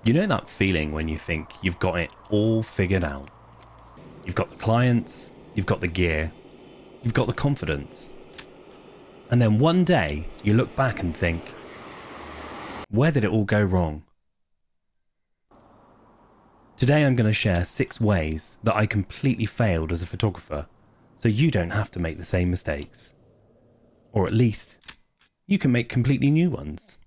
You know that feeling when you think you've got it all figured out? You've got the clients, you've got the gear, you've got the confidence. And then one day you look back and think, where did it all go wrong? Today I'm going to share 6 ways that I completely failed as a photographer, so you don't have to make the same mistakes. Or at least, you can make completely new ones.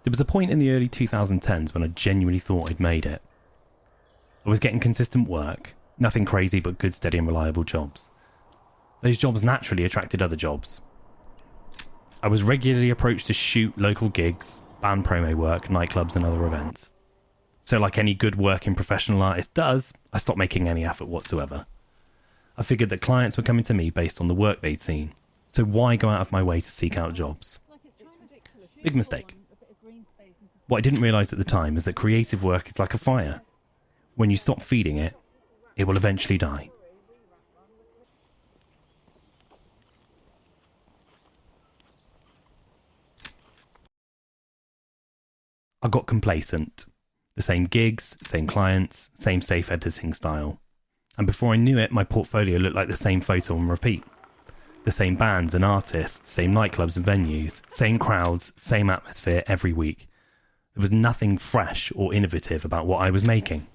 There was a point in the early 2010s when I genuinely thought I'd made it. I was getting consistent work, nothing crazy but good, steady and reliable jobs. Those jobs naturally attracted other jobs. I was regularly approached to shoot local gigs, band promo work, nightclubs and other events. So like any good working professional artist does, I stopped making any effort whatsoever. I figured that clients were coming to me based on the work they'd seen, so why go out of my way to seek out jobs? Big mistake. What I didn't realise at the time is that creative work is like a fire. When you stop feeding it, it will eventually die. I got complacent. The same gigs, same clients, same safe editing style. And before I knew it, my portfolio looked like the same photo on repeat. The same bands and artists, same nightclubs and venues, same crowds, same atmosphere every week. There was nothing fresh or innovative about what I was making.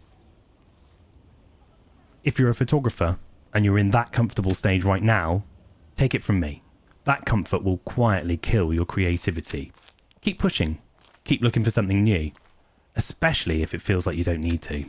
If you're a photographer and you're in that comfortable stage right now, take it from me. That comfort will quietly kill your creativity. Keep pushing. Keep looking for something new, especially if it feels like you don't need to.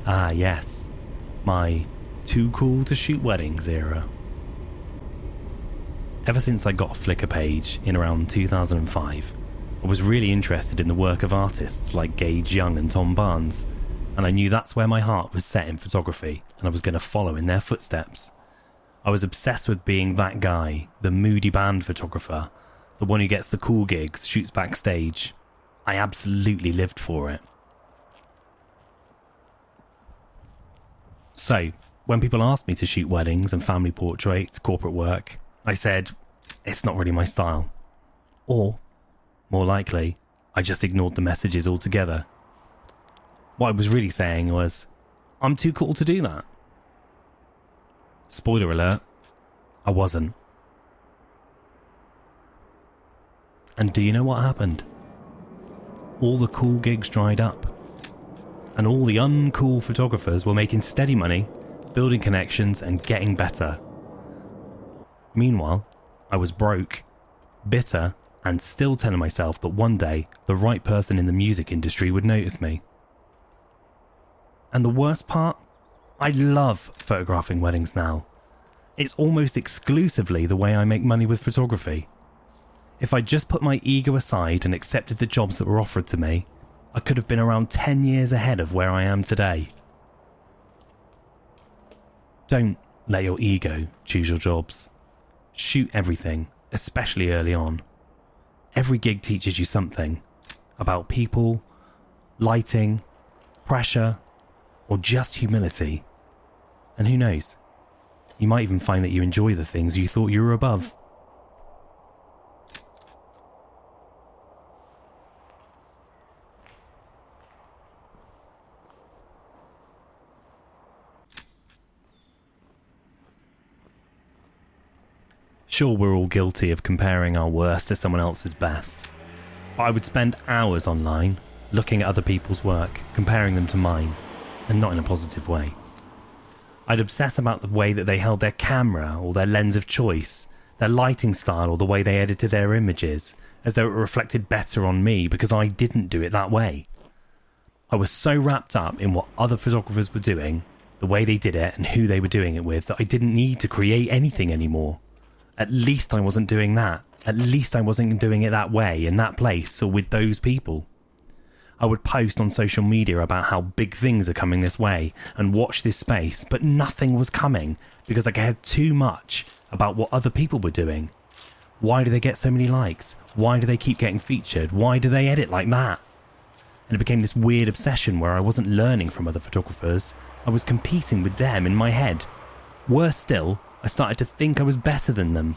Ah, yes. My too cool to shoot weddings era. Ever since I got a Flickr page in around 2005, I was really interested in the work of artists like Gage Young and Tom Barnes, and I knew that's where my heart was set in photography, and I was going to follow in their footsteps. I was obsessed with being that guy, the moody band photographer, the one who gets the cool gigs, shoots backstage. I absolutely lived for it. So, when people asked me to shoot weddings and family portraits, corporate work, I said, it's not really my style. Or, more likely, I just ignored the messages altogether. What I was really saying was, I'm too cool to do that. Spoiler alert, I wasn't. And do you know what happened? All the cool gigs dried up. And all the uncool photographers were making steady money, building connections and getting better. Meanwhile, I was broke, bitter, and still telling myself that one day the right person in the music industry would notice me. And the worst part? I love photographing weddings now. It's almost exclusively the way I make money with photography. If I just put my ego aside and accepted the jobs that were offered to me, I could have been around 10 years ahead of where I am today. Don't let your ego choose your jobs. Shoot everything, especially early on. Every gig teaches you something about people, lighting, pressure, or just humility. And who knows, you might even find that you enjoy the things you thought you were above. Sure, we're all guilty of comparing our worst to someone else's best. But I would spend hours online, looking at other people's work, comparing them to mine, and not in a positive way. I'd obsess about the way that they held their camera, or their lens of choice, their lighting style, or the way they edited their images, as though it reflected better on me because I didn't do it that way. I was so wrapped up in what other photographers were doing, the way they did it and who they were doing it with, that I didn't need to create anything anymore. At least I wasn't doing that. At least I wasn't doing it that way, in that place, or with those people. I would post on social media about how big things are coming this way and watch this space, but nothing was coming because I cared too much about what other people were doing. Why do they get so many likes? Why do they keep getting featured? Why do they edit like that? And it became this weird obsession where I wasn't learning from other photographers. I was competing with them in my head. Worse still, I started to think I was better than them.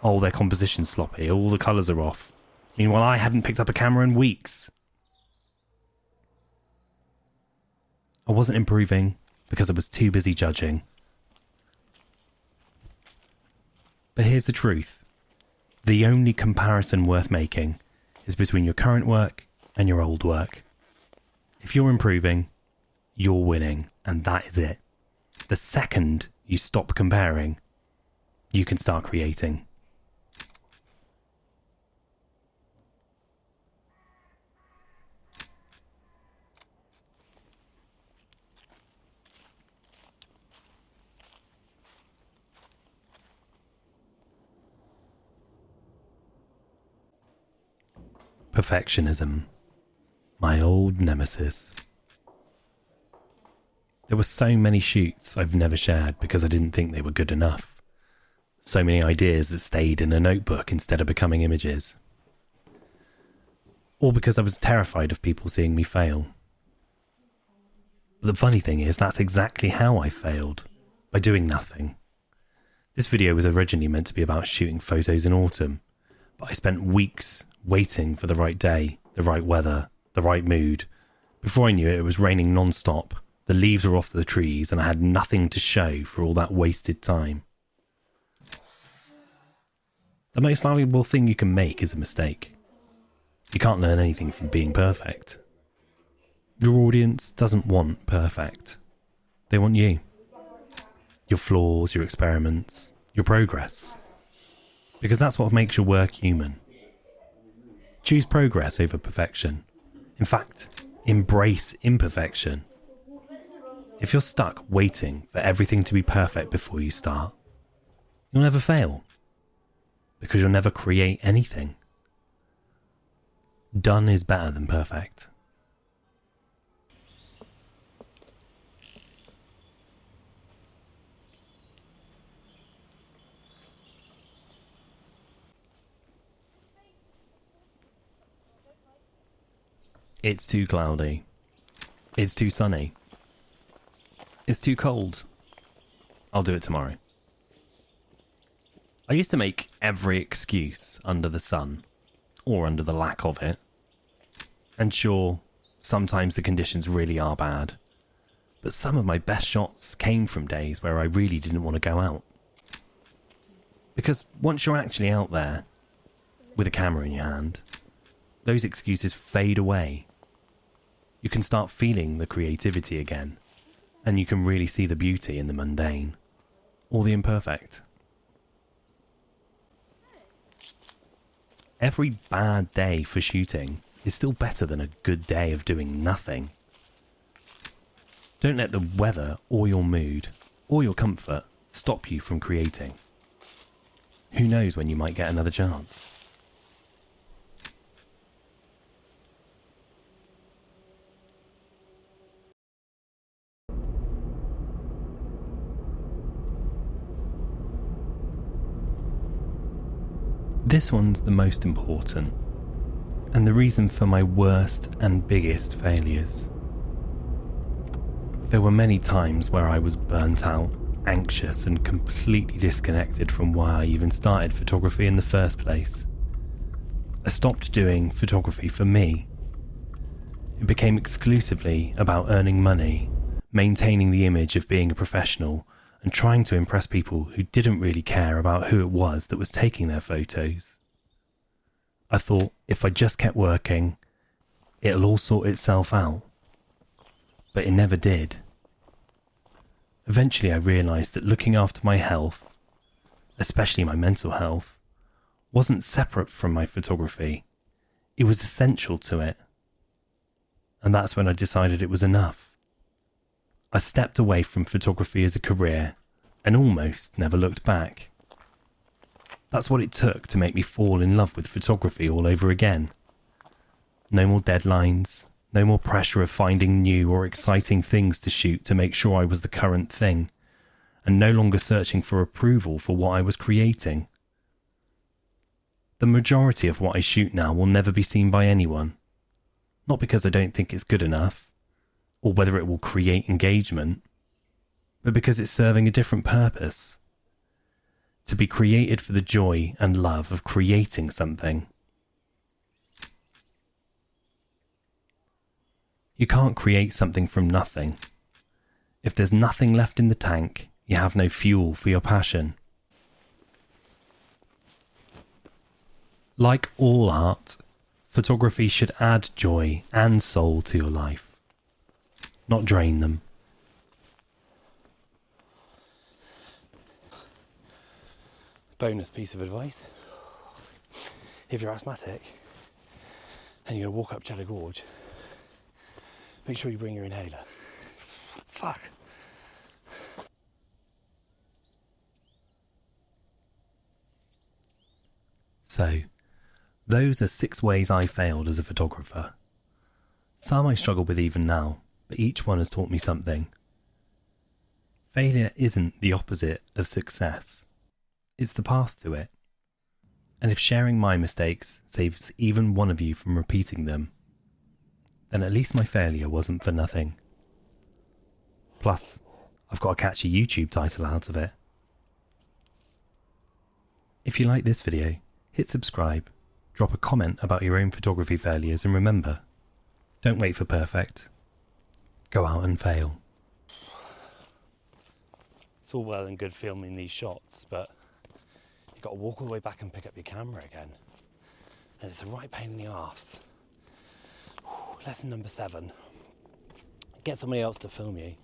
Oh, their composition's sloppy. All the colours are off. Meanwhile, I hadn't picked up a camera in weeks. I wasn't improving because I was too busy judging. But here's the truth. The only comparison worth making is between your current work and your old work. If you're improving, you're winning, and that is it. The second you stop comparing, you can start creating. Perfectionism, my old nemesis. There were so many shoots I've never shared because I didn't think they were good enough. So many ideas that stayed in a notebook instead of becoming images. Or because I was terrified of people seeing me fail. But the funny thing is, that's exactly how I failed, by doing nothing. This video was originally meant to be about shooting photos in autumn, but I spent weeks waiting for the right day, the right weather, the right mood. Before I knew it, it was raining non-stop, the leaves were off the trees, and I had nothing to show for all that wasted time. The most valuable thing you can make is a mistake. You can't learn anything from being perfect. Your audience doesn't want perfect. They want you. Your flaws, your experiments, your progress. Because that's what makes your work human. Choose progress over perfection. In fact, embrace imperfection. If you're stuck waiting for everything to be perfect before you start, you'll never fail. Because you'll never create anything. Done is better than perfect. It's too cloudy. It's too sunny. It's too cold. I'll do it tomorrow. I used to make every excuse under the sun, or under the lack of it. And sure, sometimes the conditions really are bad, but some of my best shots came from days where I really didn't want to go out. Because once you're actually out there, with a camera in your hand, those excuses fade away. You can start feeling the creativity again, and you can really see the beauty in the mundane, or the imperfect. Every bad day for shooting is still better than a good day of doing nothing. Don't let the weather, or your mood, or your comfort stop you from creating. Who knows when you might get another chance? This one's the most important, and the reason for my worst and biggest failures. There were many times where I was burnt out, anxious, and completely disconnected from why I even started photography in the first place. I stopped doing photography for me. It became exclusively about earning money, maintaining the image of being a professional, and trying to impress people who didn't really care about who it was that was taking their photos. I thought if I just kept working, it'll all sort itself out. But it never did. Eventually I realised that looking after my health, especially my mental health, wasn't separate from my photography. It was essential to it. and that's when I decided it was enough. I stepped away from photography as a career and almost never looked back. That's what it took to make me fall in love with photography all over again. No more deadlines, no more pressure of finding new or exciting things to shoot to make sure I was the current thing, and no longer searching for approval for what I was creating. The majority of what I shoot now will never be seen by anyone. Not because I don't think it's good enough, or whether it will create engagement, but because it's serving a different purpose. To be created for the joy and love of creating something. You can't create something from nothing. If there's nothing left in the tank, you have no fuel for your passion. Like all art, photography should add joy and soul to your life, not drain them. Bonus piece of advice: if you're asthmatic and you're going to walk up Cheddar Gorge, make sure you bring your inhaler. Fuck. So, those are 6 ways I failed as a photographer. Some I struggle with even now, but each one has taught me something. Failure isn't the opposite of success. It's the path to it. And if sharing my mistakes saves even one of you from repeating them, then at least my failure wasn't for nothing. Plus, I've got a catchy YouTube title out of it. If you like this video, hit subscribe, drop a comment about your own photography failures, and remember, don't wait for perfect. Go out and fail. It's all well and good filming these shots, but you've got to walk all the way back and pick up your camera again. And it's a right pain in the arse. Lesson number 7. Get somebody else to film you.